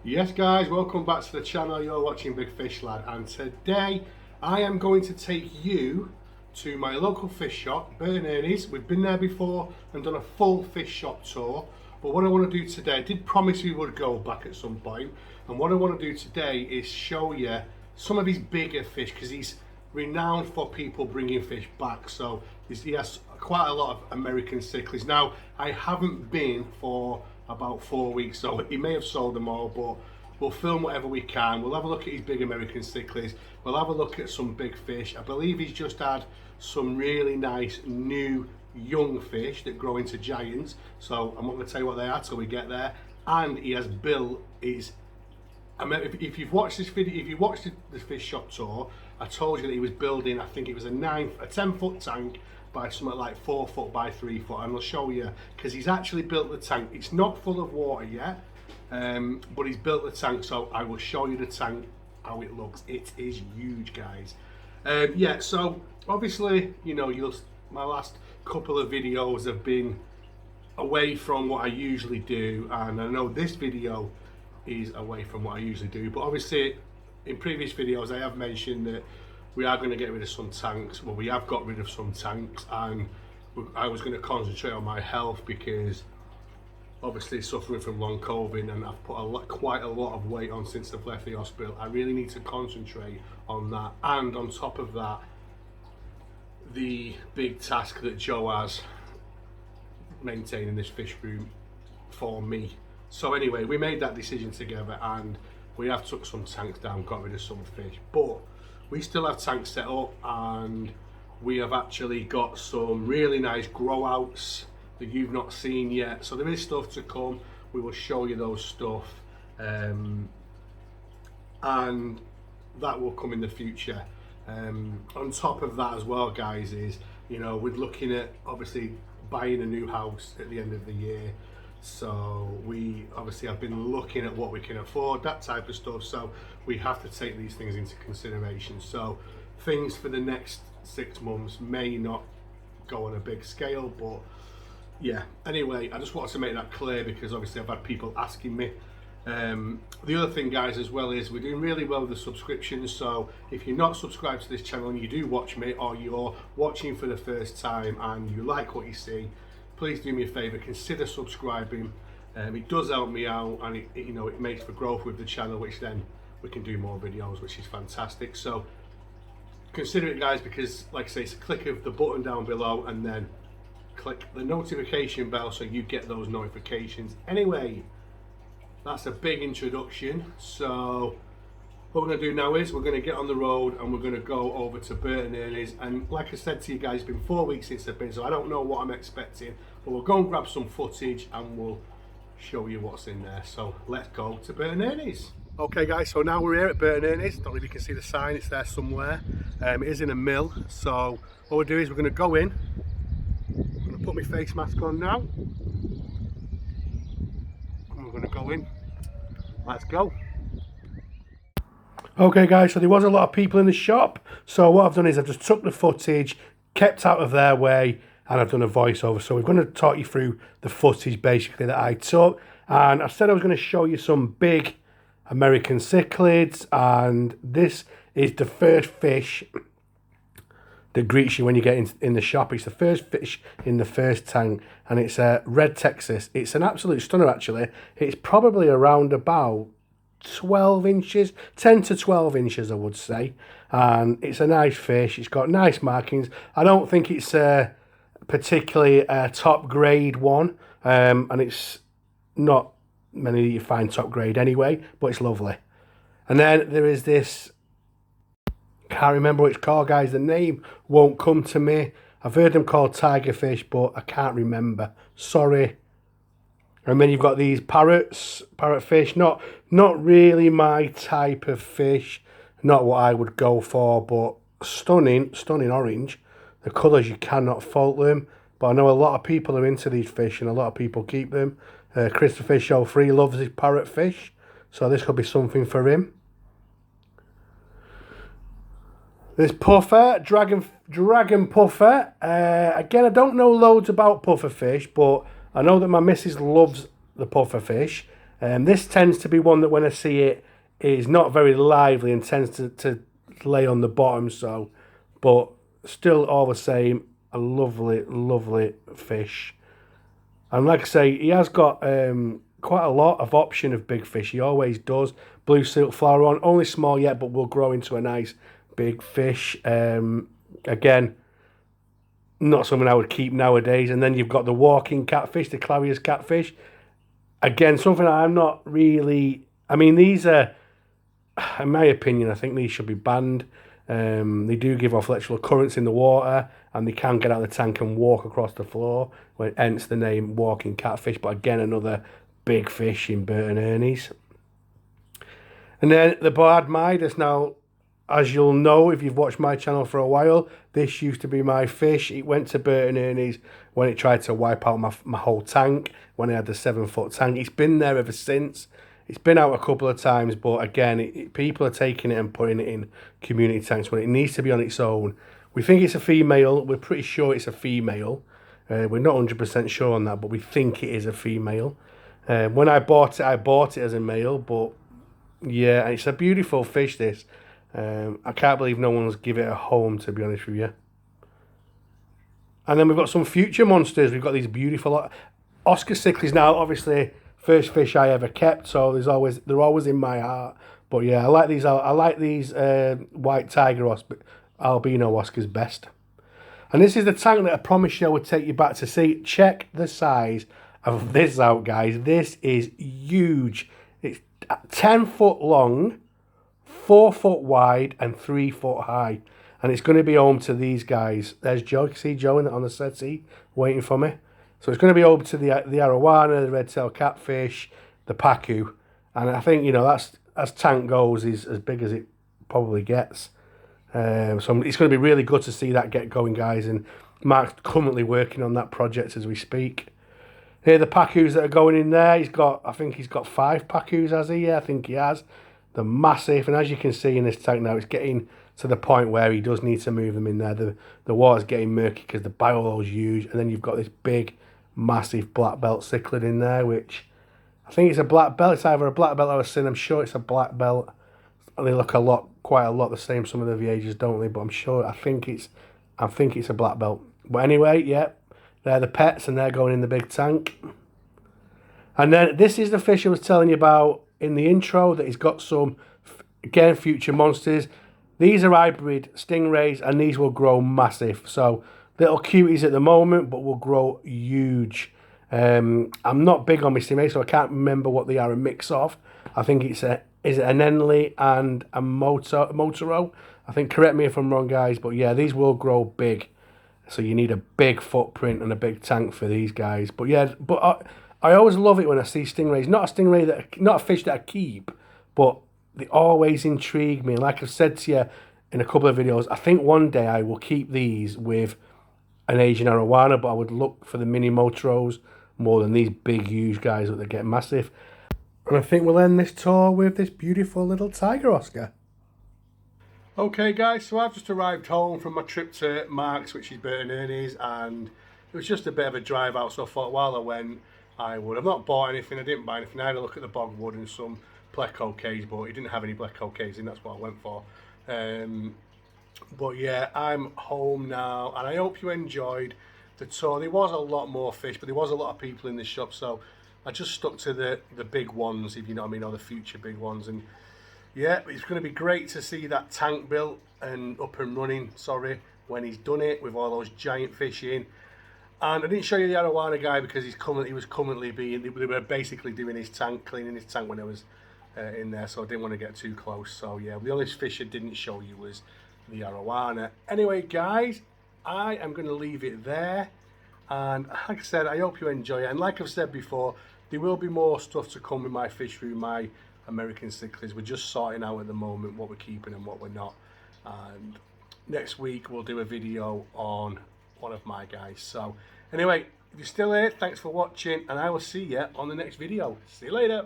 Yes guys, welcome back to the channel. You're watching Big Fish Lad, and today I am going to take you to my local fish shop, Bert and Ernies. We've been there before and done a full fish shop tour, but what I want to do today, I did promise we would go back at some point, and what I want to do today is show you some of his bigger fish, because he's renowned for people bringing fish back. So he has quite a lot of American cichlids. Now, I haven't been for about 4 weeks, so he may have sold them all, but we'll film whatever we can. We'll have a look at his big American cichlids. We'll have a look at some big fish. I believe he's just had some really nice new young fish that grow into giants, so I'm not going to tell you what they are till we get there. And he has built his, if you've watched this video, if you watched the fish shop tour, I told you that he was building, I think it was a 10-foot tank by something like 4 foot by 3 foot, and I'll show you, because he's actually built the tank. It's not full of water yet, but he's built the tank, so I will show you the tank, how it looks. It is huge, guys. Yeah, so obviously, you know, my last couple of videos have been away from what I usually do, and I know this video is away from what I usually do, but obviously in previous videos I have mentioned that we are going to get rid of some tanks. Well, we have got rid of some tanks, and I was going to concentrate on my health, because obviously suffering from long COVID, and I've put quite a lot of weight on since I've left the hospital. I really need to concentrate on that, and on top of that, the big task that Joe has, maintaining this fish room for me. So anyway, we made that decision together, and we have took some tanks down, got rid of some fish, but we still have tanks set up, and we have actually got some really nice grow outs that you've not seen yet. So there is stuff to come. We will show you those stuff, and that will come in the future. On top of that as well, guys, is, you know, we're looking at obviously buying a new house at the end of the year. So we obviously have been looking at what we can afford, that type of stuff, so we have to take these things into consideration. So things for the next 6 months may not go on a big scale, but yeah, anyway, I just wanted to make that clear, because obviously I've had people asking me. The other thing, guys, as well, is we're doing really well with the subscriptions. So if you're not subscribed to this channel and you do watch me, or you're watching for the first time and you like what you see, please do me a favour, consider subscribing. It does help me out, and it makes for growth with the channel, which then we can do more videos, which is fantastic. So consider it, guys, because like I say, it's a click of the button down below, and then click the notification bell so you get those notifications. Anyway, that's a big introduction. So what we're going to do now is we're going to get on the road, and we're going to go over to Bert and Ernies. And like I said to you guys, it's been 4 weeks since I've been, so I don't know what I'm expecting, but we'll go and grab some footage and we'll show you what's in there. So let's go to Bert and Ernies. Okay guys, so now we're here at Bert and Ernies. Don't know if you can see the sign, it's there somewhere. It is in a mill. So what we'll do is we're going to go in. I'm going to put my face mask on now, and we're going to go in. Let's go. Okay guys, so there was a lot of people in the shop, so what I've done is I've just took the footage, kept out of their way, and I've done a voiceover. So we're going to talk you through the footage basically that I took, and I said I was going to show you some big American cichlids, and this is the first fish that greets you when you get in the shop. It's the first fish in the first tank, and it's a red Texas. It's an absolute stunner actually. It's probably around about 12 inches, 10 to 12 inches I would say, and it's a nice fish. It's got nice markings. I don't think it's a particularly top grade one, and it's not many that you find top grade anyway, but it's lovely. And then there is this, can't remember what it's called, guys, the name won't come to me. I've heard them called tigerfish, but I can't remember, sorry. And then you've got these parrotfish, not really my type of fish, not what I would go for, but stunning orange. The colours, you cannot fault them, but I know a lot of people are into these fish, and a lot of people keep them. Christopher Show 3 loves his parrotfish, so this could be something for him. There's puffer, dragon puffer. Again, I don't know loads about puffer fish, but I know that my missus loves the puffer fish. This tends to be one that when I see it is not very lively and tends to lay on the bottom. So, but still all the same, a lovely, lovely fish. And like I say, he has got quite a lot of option of big fish. He always does. Blue silk flower on, only small yet, but will grow into a nice big fish. Again, not something I would keep nowadays. And then you've got the walking catfish, the Clario's catfish. Again, something I'm not really... I mean, these are, in my opinion, I think these should be banned. They do give off electrical currents in the water, and they can get out of the tank and walk across the floor, hence the name walking catfish. But again, another big fish in Bert and Ernies. And then the barred Midas. Now, as you'll know if you've watched my channel for a while, this used to be my fish. It went to Bert and Ernies when it tried to wipe out my whole tank, when I had the 7-foot tank. It's been there ever since. It's been out a couple of times, but again, people are taking it and putting it in community tanks when it needs to be on its own. We think it's a female. We're pretty sure it's a female. We're not 100% sure on that, but we think it is a female. When I bought it as a male, but yeah, it's a beautiful fish, this. I can't believe no one's give it a home, to be honest with you. And then we've got some future monsters. We've got these beautiful Oscar cichlids. Now, obviously, first fish I ever kept, so they're always in my heart. But yeah, I like these. I like these white tiger albino Oscars best. And this is the tank that I promised you I would take you back to see. Check the size of this out, guys. This is huge. It's 10 foot long, 4 foot wide, and 3 foot high. And it's going to be home to these guys. There's Joe. You can see Joe on the settee waiting for me. So it's going to be home to the arowana, the red-tailed catfish, the pacu. And I think, you know, that's as tank goes, is as big as it probably gets. So it's going to be really good to see that get going, guys. And Mark's currently working on that project as we speak. Here are the pacus that are going in there. I think he's got 5 pacus, has he? Yeah, I think he has. They're massive. And as you can see in this tank now, it's getting to the point where he does need to move them in there. The water's getting murky because the biolo's huge. And then you've got this big, massive black belt cichlid in there, which I think it's a black belt. It's either a black belt or a sin. I'm sure it's a black belt. They look quite a lot the same, some of the VHs, don't they? But I think it's a black belt. But anyway, yeah, they're the pets and they're going in the big tank. And then this is the fish I was telling you about in the intro, that he's got some, again, future monsters. These are hybrid stingrays, and these will grow massive. So little cuties at the moment, but will grow huge. I'm not big on my stingrays, so I can't remember what they are a mix of. I think is it an Enley and a Motoro? I think, correct me if I'm wrong, guys, but yeah, these will grow big. So you need a big footprint and a big tank for these guys. But yeah, I always love it when I see stingrays. Not a fish that I keep, but they always intrigue me. And like I've said to you in a couple of videos, I think one day I will keep these with an Asian arowana, but I would look for the mini Motoros more than these big, huge guys that get massive. And I think we'll end this tour with this beautiful little tiger Oscar. Okay, guys, so I've just arrived home from my trip to Mark's, which is Bert and Ernies, and it was just a bit of a drive out, so I thought while I went, I would. I've not bought anything, I didn't buy anything. I had a look at the bogwood and some pleco caves, but he didn't have any pleco caves in, that's what I went for. But yeah, I'm home now, and I hope you enjoyed the tour. There was a lot more fish, but there was a lot of people in the shop, so I just stuck to the big ones, if you know what I mean, or the future big ones. And yeah, it's going to be great to see that tank built and up and running, when he's done it with all those giant fish in. And I didn't show you the arowana guy because they were basically doing his tank, cleaning his tank when I was in there, so I didn't want to get too close. So yeah, the only fish I didn't show you was the arowana. Anyway, guys, I am going to leave it there. And like I said, I hope you enjoy it. And like I've said before, there will be more stuff to come with my fish through my American cichlids. We're just sorting out at the moment what we're keeping and what we're not. And next week we'll do a video on one of my guys. So anyway, if you're still here, thanks for watching, and I will see you on the next video. See you later.